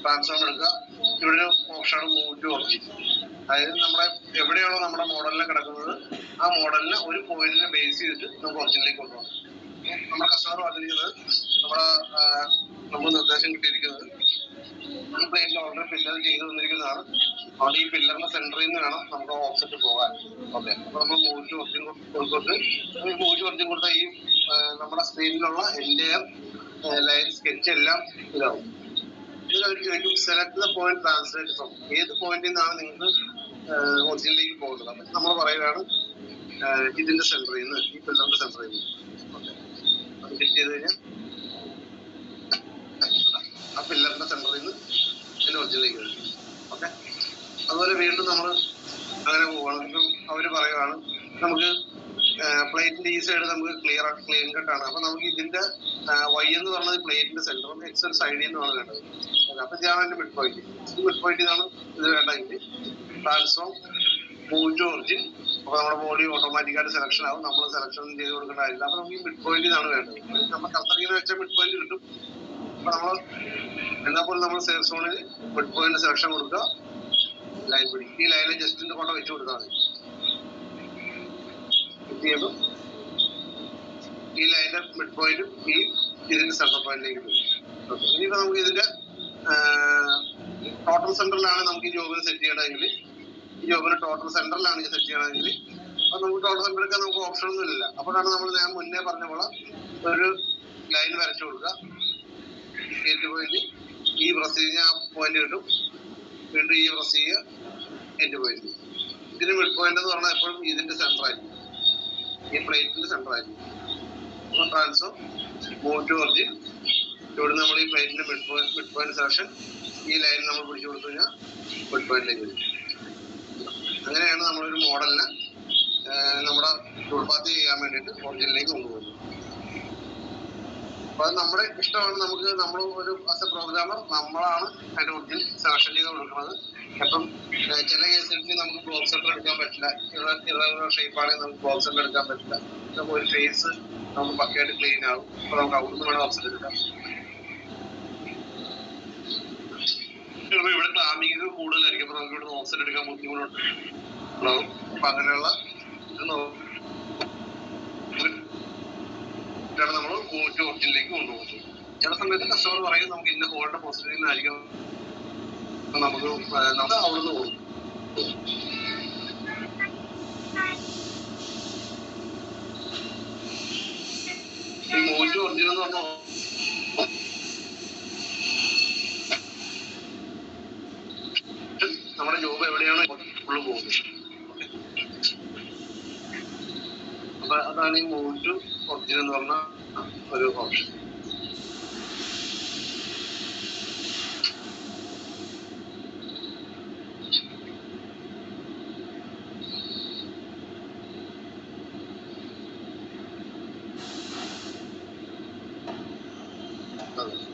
ട്രാൻസ്ഫോം എടുക്കുക. ഇവിടെ ഒരു ഓപ്ഷനാണ് മൂവ് ടു ഒറിജിൻ. അതായത് നമ്മുടെ എവിടെയാണോ നമ്മുടെ മോഡലിനെ കിടക്കുന്നത് ആ മോഡലിനെ ഒരു പോയിന്റിനെ ബേസ് ചെയ്തിട്ട് നമുക്ക് ഒറിജിനിലേക്ക് കൊണ്ടുപോകാം. നമ്മുടെ കസ്റ്റമർ പറഞ്ഞിരിക്കുന്നത് നമ്മൾ നിർദ്ദേശം കിട്ടിയിരിക്കുന്നത് ഈ പ്ലേറ്റിൽ ഓൾറെഡി പില്ലർ ചെയ്തു വന്നിരിക്കുന്നതാണ്. അതുകൊണ്ട് ഈ പില്ലറിന്റെ സെന്ററിൽ നിന്ന് വേണം നമുക്ക് ഓഫ്സെറ്റ് പോകാൻ. ഓക്കെ, അപ്പൊ നമ്മൾ മൂവ് ടു ഒറിജിൻ കൊടുത്തിട്ട് മൂവ് ടു ഒറിജിൻ കൊടുത്ത ഈ നമ്മുടെ സ്ക്രീനിലുള്ള എൻറ്റയർ ലൈൻ സ്കെച്ച് എല്ലാം ഇതാവും. ഇത് ചോദിക്കും select the point translate from. ഏത് പോയിന്റിൽ നിന്നാണ് നിങ്ങൾക്ക് ഒറിജിനിലേക്ക് പോകുന്നത്. അപ്പൊ നമ്മൾ പറയുകയാണ് ഇതിന്റെ സെന്ററിൽ നിന്ന്, ഈ പില്ലറിന്റെ സെന്ററിൽ നിന്ന്. ഓക്കെ, അത് ക്ലിക്ക് ചെയ്ത് കഴിഞ്ഞാൽ ആ പില്ലറിന്റെ സെന്ററിൽ നിന്ന് ഇതിന്റെ ഒറിജിനിലേക്ക് വരും. ഓക്കെ, അതുപോലെ വീണ്ടും നമ്മൾ അങ്ങനെ പോവുകയാണ്. ഇപ്പം അവർ പറയുകയാണ് നമുക്ക് പ്ലേറ്റിന്റെ ഈ സൈഡ് നമുക്ക് ക്ലീൻ കട്ടാണ്. അപ്പൊ നമുക്ക് ഇതിന്റെ വൈ എന്ന് പറയുന്നത് പ്ലേറ്റിന്റെ സെന്ററും എക്സ് ഒരു സൈഡിൽ നിന്നാണ് വേണ്ടത്. അപ്പൊ ഞാൻ എന്റെ മിഡ് പോയിന്റ്, ഈ മിഡ് പോയിന്റിൽ നിന്നാണ് ഇത് വേണ്ടെങ്കിൽ ട്രാൻസ്ഫോം മൂവ് ടു ഒറിജിൻ. അപ്പൊ നമ്മുടെ ബോഡി ഓട്ടോമാറ്റിക്കായിട്ട് സെലക്ഷൻ ആവും. നമ്മൾ സെലക്ഷൻ ചെയ്ത് കൊടുക്കേണ്ട കാര്യമില്ല. അപ്പൊ നമുക്ക് ഈ മിഡ് പോയിന്റിൽ നിന്നാണ് വേണ്ടത്. നമ്മൾ കർത്തറിങ്ങനെ വെച്ച മിഡ് പോയിന്റ് കിട്ടും. അപ്പൊ നമ്മൾ എന്നാൽ പോലും നമ്മൾ സേഫ് സോണിൽ മിഡ് പോയിന്റ് സെലക്ഷൻ കൊടുക്കുക, ലൈൻ പിടിക്കും. ഈ ലൈനിൽ ജസ്റ്റ് കൊണ്ട് വെച്ച് കൊടുത്താൽ മതി. ചെയ്യുമ്പോൾ ഈ ലൈനിന്റെ മിഡ് പോയിന്റും ഈ ഇതിന്റെ സെന്റർ പോയിന്റിലേക്ക് വരും. ഇനിയിപ്പോ നമുക്ക് ഇതിന്റെ ടോട്ടൽ സെന്ററിലാണ് നമുക്ക് ഈ ജോബിന് സെറ്റ് ചെയ്യണമെങ്കിൽ, ഈ ജോബിന് ടോട്ടൽ സെന്ററിലാണ് സെറ്റ് ചെയ്യണമെങ്കിൽ അപ്പൊ നമുക്ക് ടോട്ടൽ സെന്റർ എടുക്കാൻ നമുക്ക് ഓപ്ഷൻ ഒന്നും ഇല്ല. അപ്പോഴാണ് ഞാൻ മുന്നേ പറഞ്ഞ പോലെ ഒരു ലൈൻ വരച്ചു കൊടുക്കുക. ഗേറ്റ് പോയിന്റ് ഈ പ്രസ് കഴിഞ്ഞാൽ ആ പോയിന്റ് കിട്ടും. വീണ്ടും ഈ പ്രസ് ചെയ്യുക, എൻഡ് പോയിന്റ്. ഇതിന് മിഡ് പോയിന്റ് എന്ന് പറഞ്ഞാൽ എപ്പോഴും ഇതിന്റെ സെന്റർ ആയിരിക്കും, ഈ പ്ലേറ്റിന്റെ സെന്റർ ആയിരിക്കും. അപ്പോൾ ട്രാൻസ്ഫർ മൂവ് ടു ഒറിജിൻ. ഇവിടെ നമ്മൾ ഈ പ്ലേറ്റിന്റെ മിഡ് പോയിന്റ് സെലക്ഷൻ ഈ ലൈൻ നമ്മൾ പിടിച്ചു കൊടുത്തു കഴിഞ്ഞാൽ മിഡ് പോയിന്റിലേക്ക് വരും. അങ്ങനെയാണ് നമ്മളൊരു മോഡലിനെ നമ്മുടെ ടൂൾപാത്ത് ചെയ്യാൻ വേണ്ടിയിട്ട് ഒറിജിനിലേക്ക് കൊണ്ടുപോകുന്നത്. അപ്പൊ അത് നമ്മുടെ ഇഷ്ടമാണ്. നമ്മൾ ഒരു ആസ് എ പ്രോഗ്രാമർ നമ്മളാണ് അതിന്റെ ഒറിജിൻ സെലക്ഷൻ ചെയ്ത് കൊടുക്കുന്നത്. അപ്പം ചില കേസുകളിൽ നമുക്ക് ബ്ലോക്ക് സെന്റർ എടുക്കാൻ പറ്റില്ല, ഇറഗുലർ ഷേപ്പ് ആണെങ്കിൽ നമുക്ക് ബ്ലോക്ക് സെന്റർ എടുക്കാൻ പറ്റില്ല. നമുക്ക് ഒരു ഫേസ് നമുക്ക് പക്കയായിട്ട് ക്ലീൻ ആകും. അപ്പൊ നമുക്ക് അവിടുന്ന് വേണം ഓപ്ഷൻ എടുക്കാം. ഇവിടെ ക്ലാമ്പിങ് കൂടുതലായിരിക്കും, അപ്പൊ നമുക്ക് ഇവിടെ ഓപ്ഷൻ എടുക്കാൻ ബുദ്ധിമുട്ടുണ്ടാവും. അപ്പൊ അങ്ങനെയുള്ള നമ്മൾ ഒറിജിനിലേക്ക് കൊണ്ടുപോകുന്നത്. ചില സമയത്ത് കസ്റ്റമർ പറയും നമുക്ക് ഇന്ന ഹോളിന്റെ പൊസിഷനിലായിരിക്കും, നമുക്ക് അവിടുന്ന് പോകും. ഈ മോറ്റു ഒറിജിനൽ എന്ന് പറഞ്ഞാൽ നമ്മുടെ ജോബ് എവിടെയാണോ ഫുള്ള് പോകുന്നത്. അപ്പൊ അതാണ് ഈ മോറ്റു ഒറിജിനൽ എന്ന് പറഞ്ഞ ഒരു ഓപ്ഷൻ.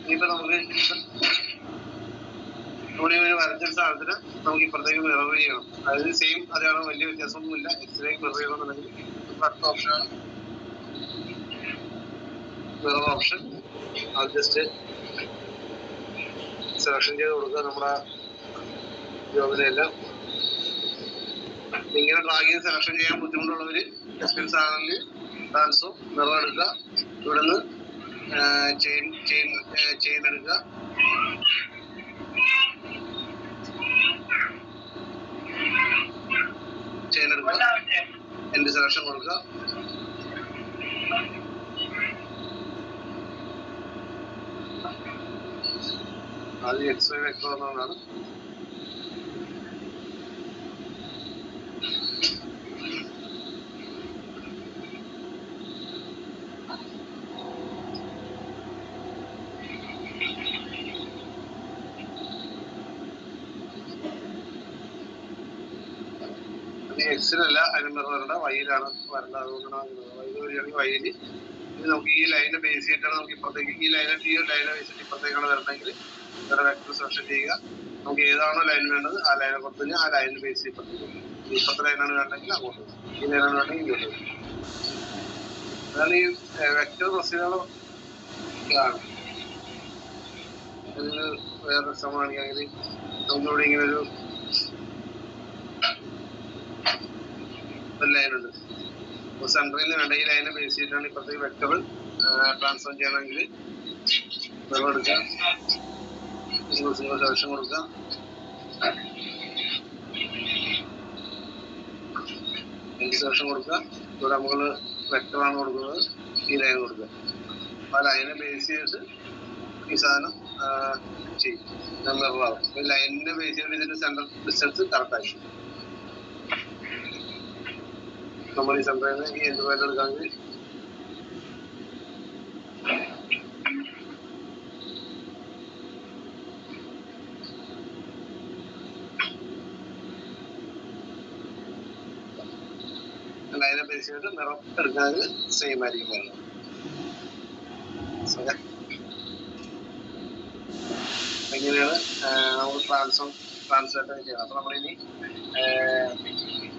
ഇനിയിപ്പോ നമുക്ക് ഇവിടെ ഒരു വരച്ച സാധനത്തിന് നമുക്ക് ഇപ്പുറത്തേക്ക് മിറർ ചെയ്യണം. അതായത് സെയിം അതാണ്, വലിയ വ്യത്യാസമൊന്നുമില്ല. എക്സിലേക്ക് മിറർ ചെയ്യണമെന്നുണ്ടെങ്കിൽ അടുത്ത ഓപ്ഷനാണ് മിറർ ഓപ്ഷൻ. അത് ജസ്റ്റ് സെലക്ഷൻ ചെയ്ത് കൊടുക്കുക. നമ്മുടെ ജോബിലെല്ലാം ഇങ്ങനെ ഡ്രാഗ് ചെയ്ത് സെലക്ഷൻ ചെയ്യാൻ ബുദ്ധിമുട്ടുള്ളവര് എക്സ്പീരിയൻസ് ആണെങ്കിൽ ട്രാൻസ്ഫർ മിറർ എടുക്കുക. ഇവിടുന്ന് ചെയിൻ എടുക്കുക. ചെയിൻ എടുക്കുക, എൻഡ് സെലക്ഷൻ കൊടുക്കുക. അത് എക്സ്വൈ വെക്ടർ എന്നതാണ്. എക്സിലല്ല, അതിന് മിറർ വരേണ്ട വൈയിലാണ് വരേണ്ടത്. അതുകൊണ്ടാണ് വൈയിൽ വരികയാണെങ്കിൽ വൈയിൽ നമുക്ക് ഈ ലൈനെ ബേസ് ചെയ്തിട്ടാണ് നമുക്ക് ഇപ്പുറത്തേക്ക് ഈ ലൈനെ ബേസ് ചെയ്തിട്ട് ഇപ്പുറത്തേക്കാണ് വരണമെങ്കിൽ വേറെ വെക്ടർ സെലക്ഷൻ ചെയ്യുക. നമുക്ക് ഏതാണോ ലൈൻ വേണ്ടത് ആ ലൈനെ പുറത്ത് ആ ലൈനിൽ ബേസ് ചെയ്ത് ഇപ്പുറത്തെ ലൈനാണ് വേണമെങ്കിൽ അങ്ങോട്ട്, ഈ ലൈനാണ് വേണമെങ്കിൽ ഇങ്ങോട്ട്. അതാണ് ഈ വെക്ടർ പ്രൊസീജിയർ. ഇതിന് വേറെ സമയമാണെങ്കിൽ നമുക്കിവിടെ ഇങ്ങനെ ഒരു ലൈനുണ്ട്. സെൻട്രിൽ നിന്ന് വേണ്ട ഈ ലൈനെ ബേസ് ചെയ്തിട്ടാണ് ഇപ്പുറത്തേക്ക് വെക്ടർ ട്രാൻസ്ഫർ ചെയ്യണമെങ്കിൽ വെള്ളം എടുക്കുക, സിംഗിൾ സെലക്ഷൻ കൊടുക്കുക. സെലക്ഷൻ കൊടുക്കുക. ഇവിടെ നമ്മൾ വെക്ടറാണ് കൊടുക്കുന്നത്, ഈ ലൈൻ കൊടുക്കുക. ആ ലൈനെ ബേസ് ചെയ്തിട്ട് ഈ സാധനം ചെയ്യും. മിററാവും. ഈ ലൈനിനെ ബേസ് ചെയ്തിട്ട് ഇതിന്റെ സെൻട്രൽ ഡിസ്റ്റൻസ് കറക്റ്റ് ആയി. നമ്മൾ ഈ സെൻട്രിൽ നിന്ന് ഈ എന്ത് പോയിന്റ് എടുക്കാമെങ്കിൽ ലൈനെ ബേസ് ചെയ്തിട്ട് നിറം എടുക്കുന്നത് സെയിം ആയിരിക്കും വേണ്ടത്. ഇങ്ങനെയാണ് നമുക്ക് ട്രാൻസ്ലേറ്റ് ചെയ്യുന്നത്. അപ്പൊ നമ്മളിനി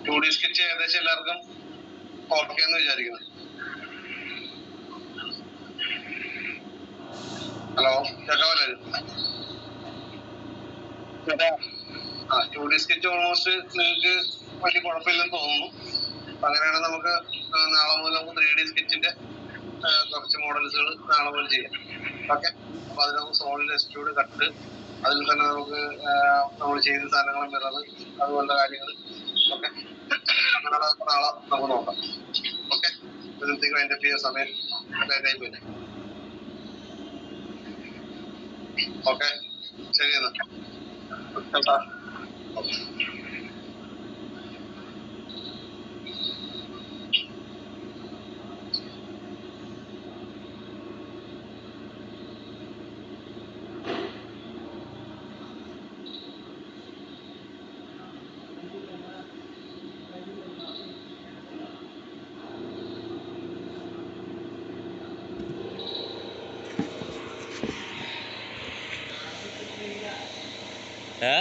2D സ്കെച്ച് ഏകദേശം എല്ലാവർക്കും ഓക്കെ എന്ന് വിചാരിക്കുന്നു. ഹലോ, കേൾക്കാമല്ലോ? 2D സ്കെച്ച് ഓൾമോസ്റ്റ് നിങ്ങൾക്ക് വലിയ കുഴപ്പമില്ലെന്ന് തോന്നുന്നു. അപ്പൊ അങ്ങനെയാണെങ്കിൽ നമുക്ക് നാളെ മുതൽ നമുക്ക് 3D സ്കെച്ചിന്റെ കുറച്ച് മോഡൽസുകൾ നാളെ മുതൽ ചെയ്യാം. ഓക്കെ. അപ്പൊ അതിന് നമുക്ക് സോളിഡ് എക്സ്ട്രൂഡ് കട്ട്, അതിൽ തന്നെ നമുക്ക് നമ്മൾ ചെയ്യുന്ന സാധനങ്ങൾ മിറർ, അതുപോലുള്ള കാര്യങ്ങൾ. ഓക്കെ. അങ്ങനെയുള്ള നാളെ നമുക്ക് നോക്കാം. ഓക്കെ. ഇതിലേക്ക് അതിന്റെ സമയം ടൈം വരും. ഓക്കെ. ശരി എന്നാ കേട്ടാ. Hả?